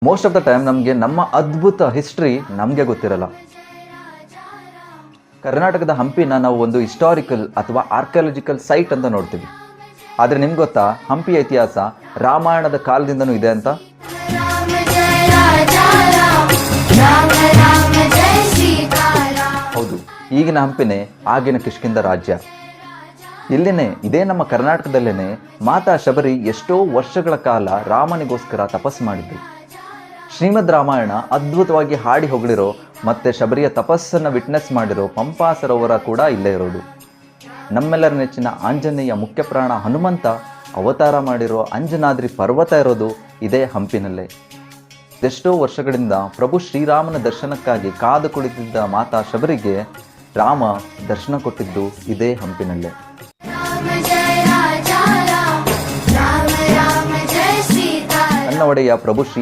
Most of the time ನಮಗೆ ನಮ್ಮ ಅದ್ಭುತ ಹಿಸ್ಟ್ರಿ ನಮಗೆ ಗೊತ್ತಿರಲ್ಲ. ಕರ್ನಾಟಕದ ಹಂಪಿನ ನಾವು ಒಂದು ಹಿಸ್ಟಾರಿಕಲ್ ಅಥವಾ ಆರ್ಕಿಯಾಲಜಿಕಲ್ ಸೈಟ್ ಅಂತ ನೋಡ್ತೀವಿ. ಆದರೆ ನಿಮ್ಗೆ ಗೊತ್ತಾ, ಹಂಪಿಯ ಇತಿಹಾಸ ರಾಮಾಯಣದ ಕಾಲದಿಂದನೂ ಇದೆ ಅಂತ? ಹೌದು, ಈಗಿನ ಹಂಪಿನೇ ಆಗಿನ ಕಿಷ್ಕಿಂಧ ರಾಜ್ಯ. ಇಲ್ಲಿನೇ, ಇದೇ ನಮ್ಮ ಕರ್ನಾಟಕದಲ್ಲೇನೆ ಮಾತಾ ಶಬರಿ ಎಷ್ಟೋ ವರ್ಷಗಳ ಕಾಲ ರಾಮನಿಗೋಸ್ಕರ ತಪಸ್ಸು ಮಾಡಿದ್ದು. ಶ್ರೀಮದ್ ರಾಮಾಯಣ ಅದ್ಭುತವಾಗಿ ಹಾಡಿ ಹೊಗಳಿರೋ ಮತ್ತೆ ಶಬರಿಯ ತಪಸ್ಸನ್ನು ವಿಟ್ನೆಸ್ ಮಾಡಿರೋ ಪಂಪಾ ಸರೋವರ ಕೂಡ ಇಲ್ಲೇ ಇರೋದು. ನಮ್ಮೆಲ್ಲರ ನೆಚ್ಚಿನ ಆಂಜನೇಯ ಮುಖ್ಯ ಪ್ರಾಣ ಹನುಮಂತ ಅವತಾರ ಮಾಡಿರೋ ಅಂಜನಾದ್ರಿ ಪರ್ವತ ಇರೋದು ಇದೇ ಹಂಪಿನಲ್ಲೇ. ಎಷ್ಟೋ ವರ್ಷಗಳಿಂದ ಪ್ರಭು ಶ್ರೀರಾಮನ ದರ್ಶನಕ್ಕಾಗಿ ಕಾದು ಕುಳಿತಿದ್ದ ಮಾತಾ ಶಬರಿಗೆ ರಾಮ ದರ್ಶನ ಕೊಟ್ಟಿದ್ದು ಇದೇ ಹಂಪಿನಲ್ಲೇ. ನನ್ನ ಒಡೆಯ ಪ್ರಭು ಶ್ರೀ